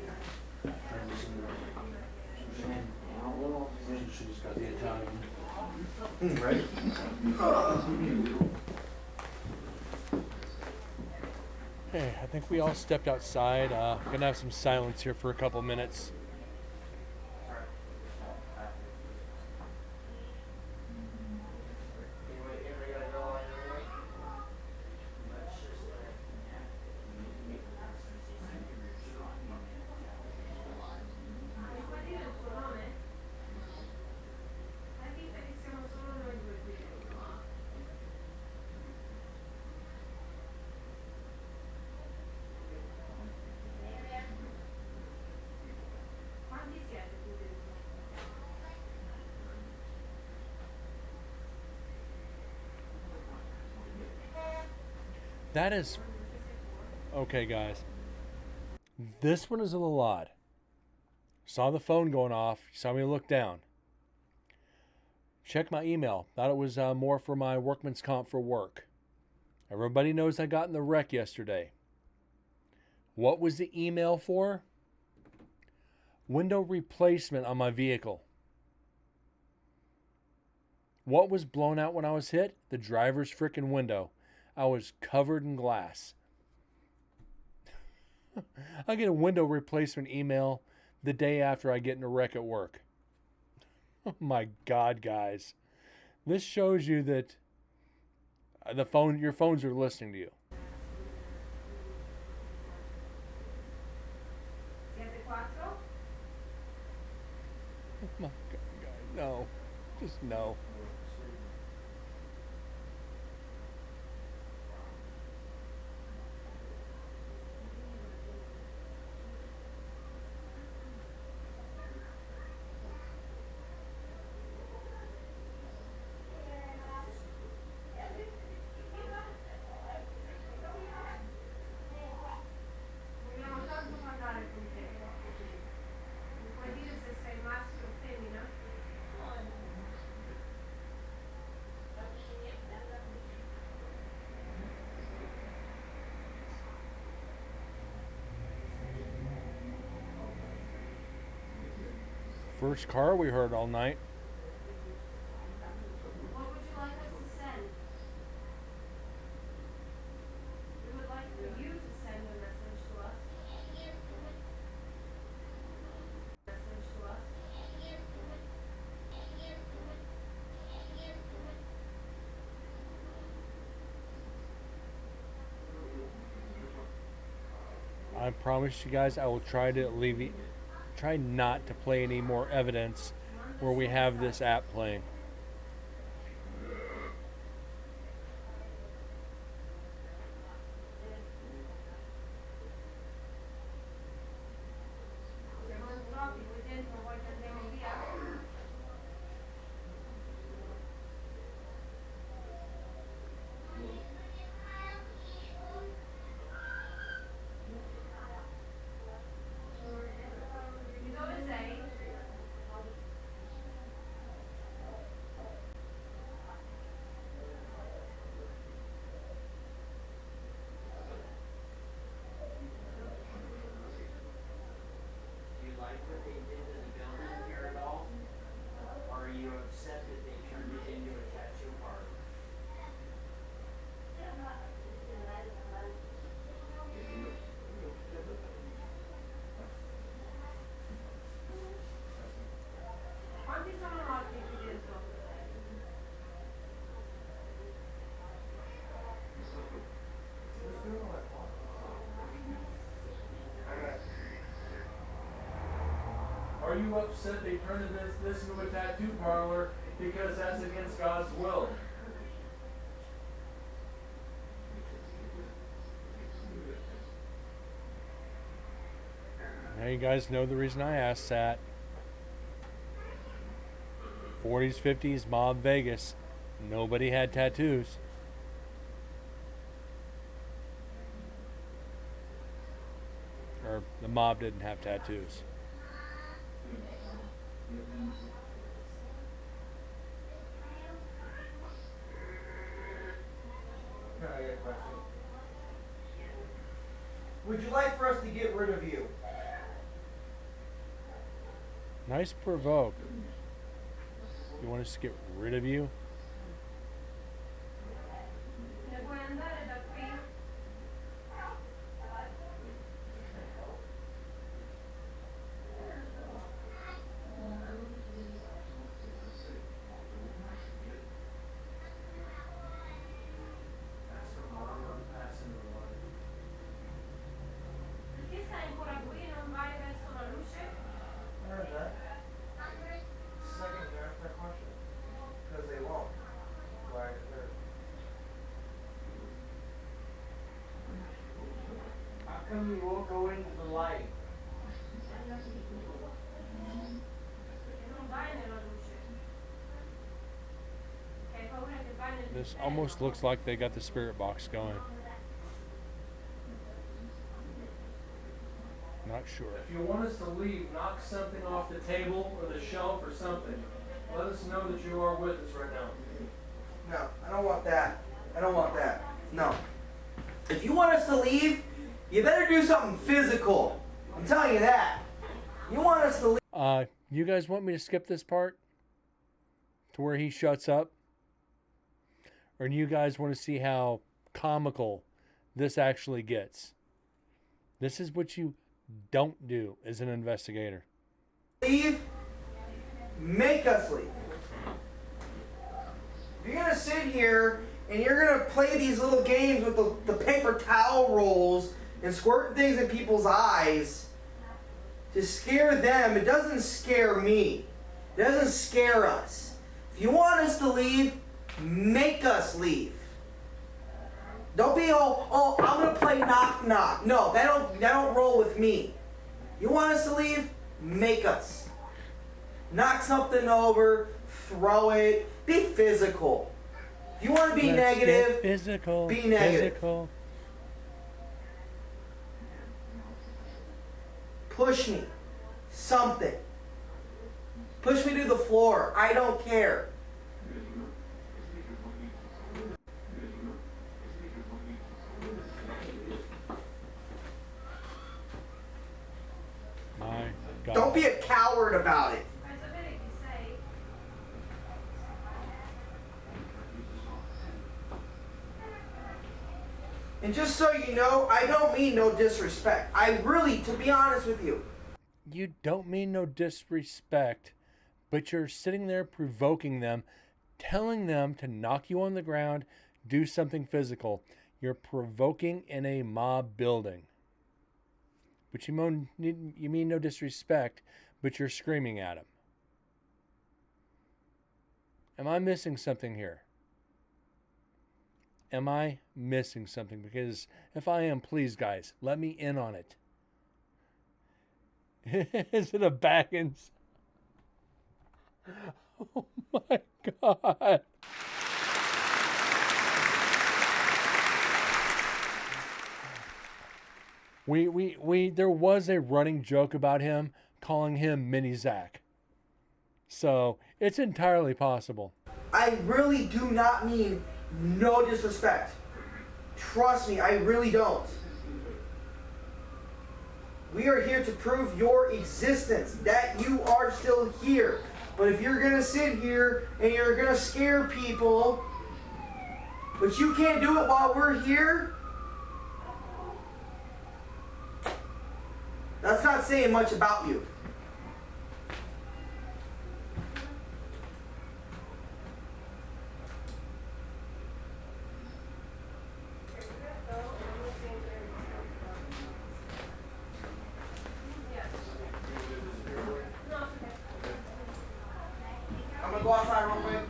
She just got the Italian. Right? Hey, I think we all stepped outside. Gonna have some silence here for a couple minutes. That is... Okay, guys. This one is a little odd. Saw the phone going off. Saw me look down. Check my email. Thought it was more for my workman's comp for work. Everybody knows I got in the wreck yesterday. What was the email for? Window replacement on my vehicle. What was blown out when I was hit? The driver's frickin' window. I was covered in glass. I get a window replacement email the day after I get in a wreck at work. Oh my God, guys. This shows you that your phones are listening to you. Oh my God, guys. No. Just no. First car we heard all night. What would you like us to send? We would like for you to send a message to us. Message to us. I promise you guys I will try to try not to play any more evidence where we have this app playing. Are you upset they turned this into a tattoo parlor because that's against God's will? Now you guys know the reason I asked that. 40s, 50s, mob Vegas. Nobody had tattoos. Or the mob didn't have tattoos. I got a question. Would you like for us to get rid of you? Nice provoke. You want us to get rid of you? I heard that. Second, you asked that question. Because they won't. Right there. How come you won't go into the light? This almost looks like they got the spirit box going. Sure. If you want us to leave, knock something off the table or the shelf or something. Let us know that you are with us right now. No, I don't want that. I don't want that. No. If you want us to leave, you better do something physical. I'm telling you that. You want us to leave. You guys want me to skip this part to where he shuts up? Or do you guys want to see how comical this actually gets? This is what you don't do as an investigator. Leave, make us leave. If you're gonna sit here and you're gonna play these little games with the paper towel rolls and squirting things in people's eyes to scare them, it doesn't scare me. It doesn't scare us. If you want us to leave, make us leave. Don't be all, oh, I'm gonna play knock knock. No, that don't roll with me. You want us to leave? Make us. Knock something over, throw it, be physical. If you want to be Let's negative, get physical, be negative. Physical. Push me. Something. Push me to the floor. I don't care. My God. Don't be a coward about it. And just so you know, I don't mean no disrespect. I really, to be honest with you. You don't mean no disrespect, but you're sitting there provoking them, telling them to knock you on the ground, do something physical. You're provoking in a mob building. But you mean no disrespect, but you're screaming at them. Am I missing something here? Am I missing something? Because if I am, please, guys, let me in on it. Is it a Baggins? Oh my God. There was a running joke about him calling him Mini Zach. So it's entirely possible. I really do not mean no disrespect. Trust me, I really don't. We are here to prove your existence, that you are still here. But if you're going to sit here and you're going to scare people, but you can't do it while we're here, that's not saying much about you. I'm going to go outside real quick.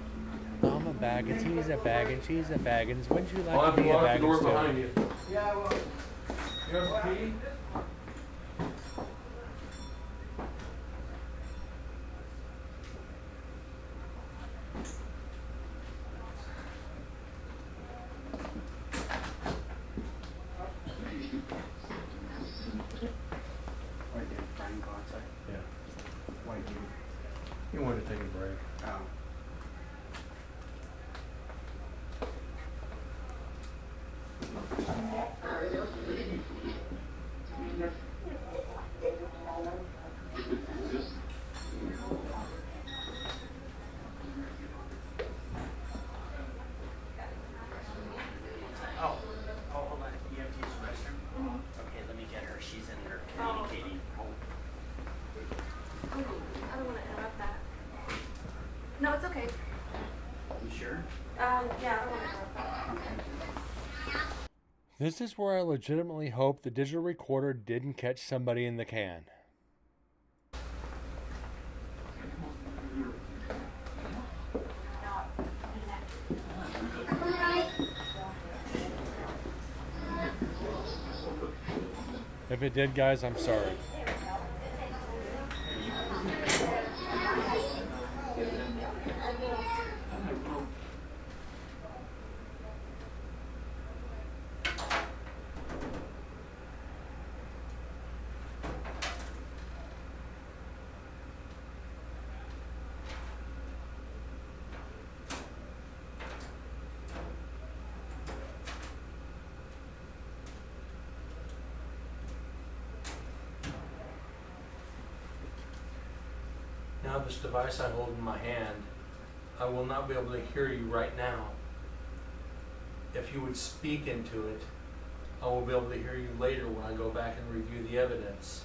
I'm a Baggins, he's a Baggins, she's a Baggins. Wouldn't you I'll like have to to be a lock the door Baggins behind too? you. Yeah, I will. You have a key? Yeah. Why do you? He wanted to take a break. Oh. Oh, hold on. You have to use the restroom? Okay, let me get her. She's in there communicating. I don't want to interrupt that. No, it's okay. You sure? Yeah, I don't want to interrupt that. This is where I legitimately hope the digital recorder didn't catch somebody in the can. If it did, guys, I'm sorry. Now this device I hold in my hand, I will not be able to hear you right now. If you would speak into it, I will be able to hear you later when I go back and review the evidence.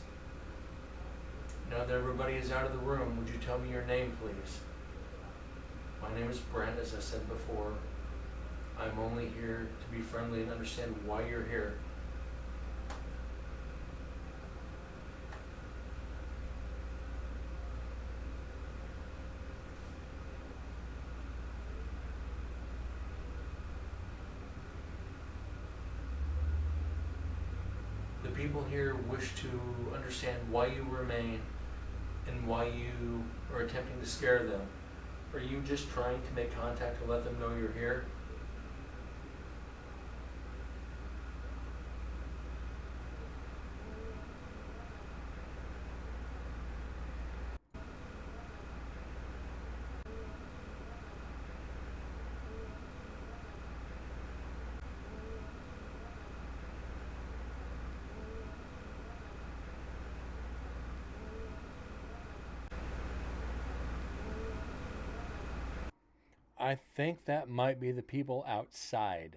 Now that everybody is out of the room, would you tell me your name, please? My name is Brent, as I said before. I'm only here to be friendly and understand why you're here. The people here wish to understand why you remain and why you are attempting to scare them. Are you just trying to make contact to let them know you're here? I think that might be the people outside.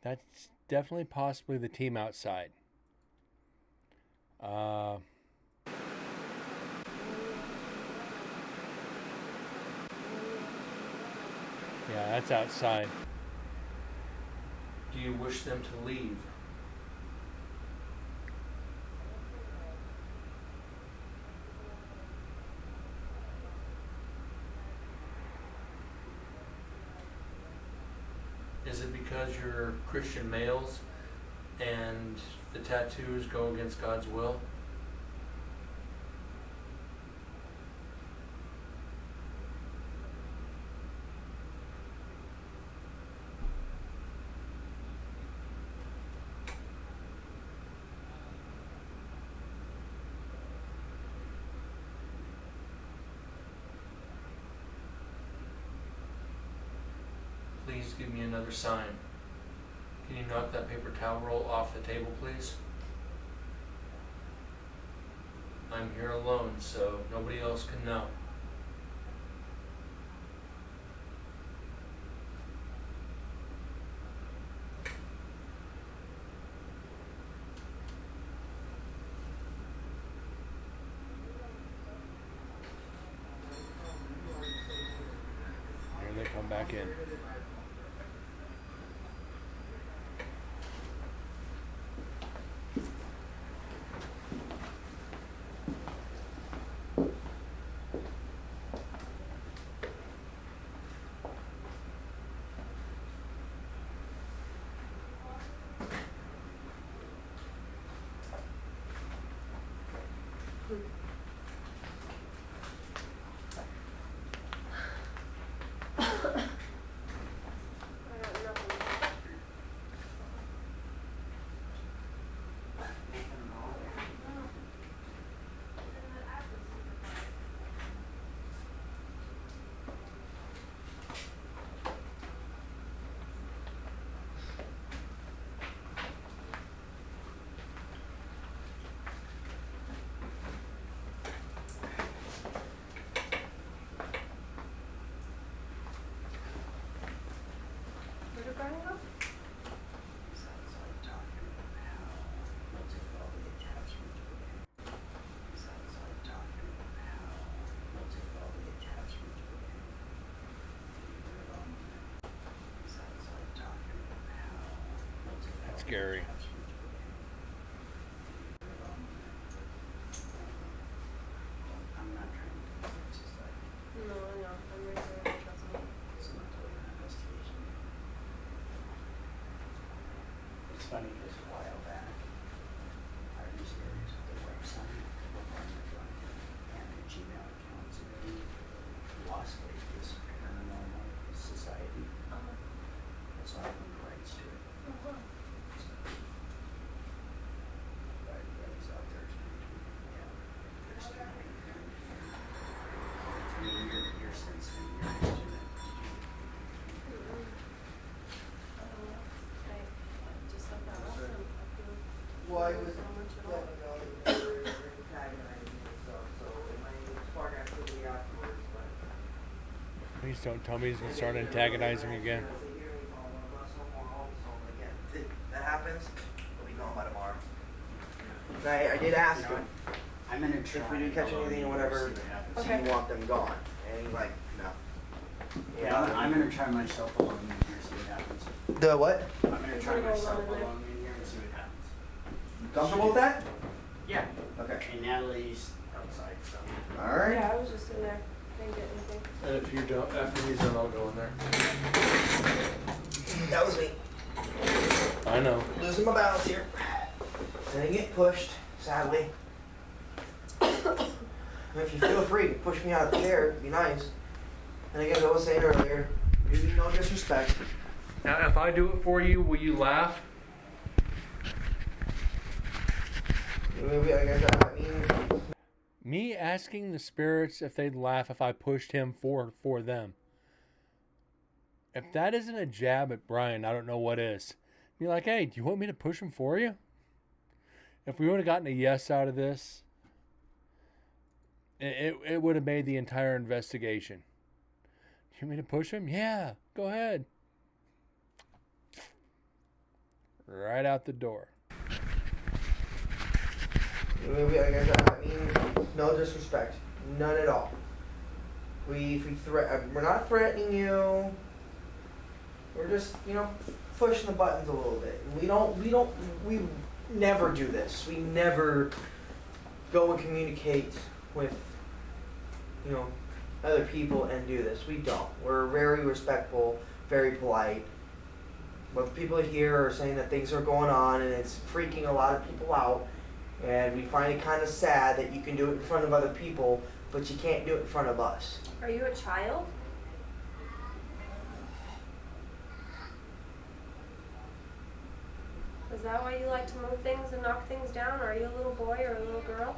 That's definitely possibly the team outside. Yeah, that's outside. Do you wish them to leave? Is it because you're Christian males and the tattoos go against God's will? Please give me another sign. Can you knock that paper towel roll off the table, please? I'm here alone, so nobody else can know. Here they come back in. That's scary. I'm not trying to, it's just like, No, I know. I'm really sorry. Trust me. it's not totally an investigation. It's funny because a while back, I was there to the website, and the Gmail accounts, and they lost like this paranormal society. So I own the rights to it. Everybody's out there speaking. Yeah, there's too many. I mean, you're sensing, you're watching it. Just like that last time. Well, I was letting know that they were antagonizing and stuff, so my spark actually don't tell me he's gonna start antagonizing again. If that happens, we'll be gone by tomorrow. I did ask him I'm gonna try. if we do catch anything or whatever, do Okay. you want them gone? And he's like, no. Yeah, I'm gonna try myself alone in here, see what happens. The what? I'm gonna try gonna go myself alone in there. alone in here and see what happens. Comfortable with that? Yeah. Okay. And Natalie's outside, so. Alright. Yeah, I was just in there. Didn't get anything. And if you don't, after he's done, I'll go in there. That was me. I know. Losing my balance here. Gonna get pushed, sadly. If you feel free to push me out of the chair, it'd be nice. And again, as I was saying earlier, maybe no disrespect. Now, if I do it for you, will you laugh? Maybe I guess I mean, Me asking the spirits if they'd laugh if I pushed him for them. If that isn't a jab at Brian, I don't know what is. Be like, hey, do you want me to push him for you? If we would have gotten a yes out of this, it would have made the entire investigation. Do you want me to push him? Yeah, go ahead. Right out the door. maybe I guess I mean, no disrespect, none at all. We're not threatening you. We're just, pushing the buttons a little bit. We never do this. We never go and communicate with, other people and do this. We don't. We're very respectful, very polite. But people here are saying that things are going on and it's freaking a lot of people out. And we find it kind of sad that you can do it in front of other people, but you can't do it in front of us. Are you a child? Is that why you like to move things and knock things down? Or are you a little boy or a little girl?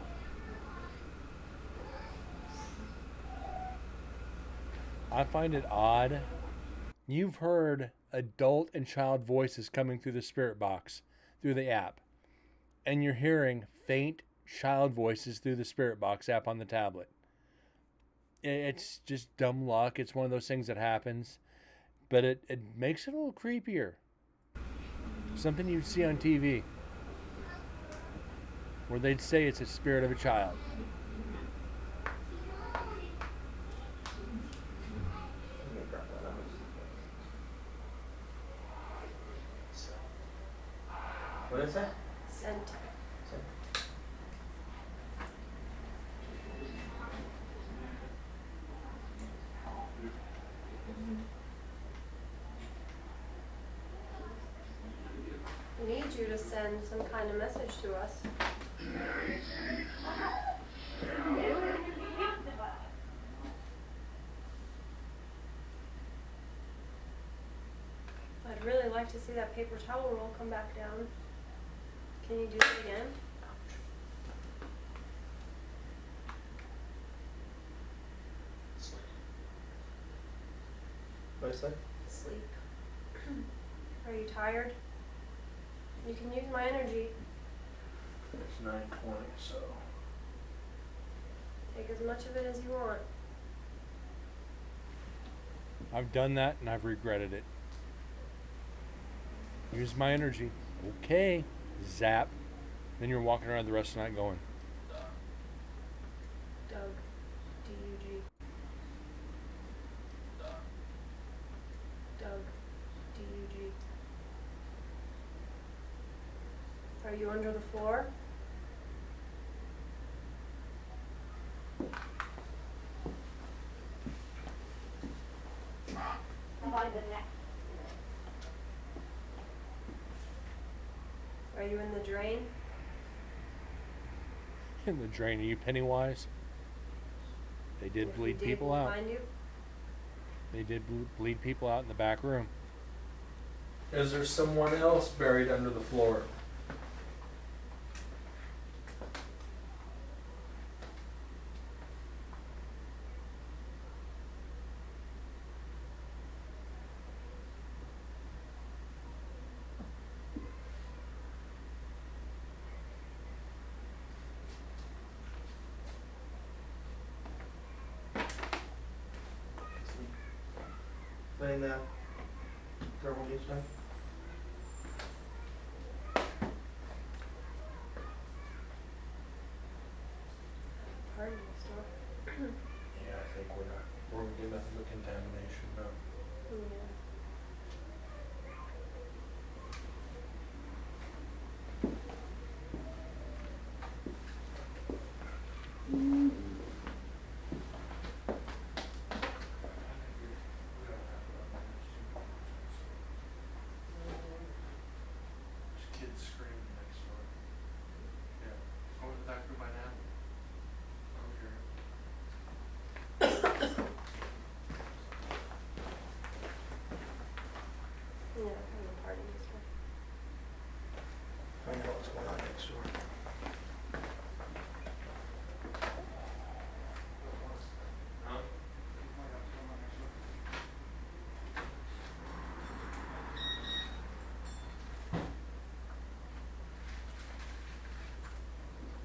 I find it odd. You've heard adult and child voices coming through the spirit box, through the app. And you're hearing faint child voices through the spirit box app on the tablet. It's just dumb luck. It's one of those things that happens. But it makes it a little creepier. Something you'd see on TV. Where they'd say it's a spirit of a child. What is that? Scent. We need you to send some kind of message to us. I'd really like to see that paper towel roll come back down. Can you do it again? What is that? Sleep. Are you tired? You can use my energy. It's 9:20, so. Take as much of it as you want. I've done that and I've regretted it. Use my energy. Okay. Zap. Then you're walking around the rest of the night going, Doug. D-U-G. Doug. D-U-G. Are you under the floor? Are you in the drain? in the drain. Are you Pennywise? They did If bleed you did, people we'll out. find you. They did bleed people out in the back room. Is there someone else buried under the floor? putting the thermal gauge down? Party store. Yeah, I think we're gonna get nothing but contamination, no. Yeah. There's kids screaming next door. Yeah. Go to the doctor by now. Okay. Yeah, having a party store. Find out what's going on next door. Huh?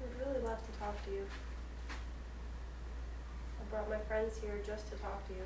I'd really love to talk to you. I brought my friends here just to talk to you.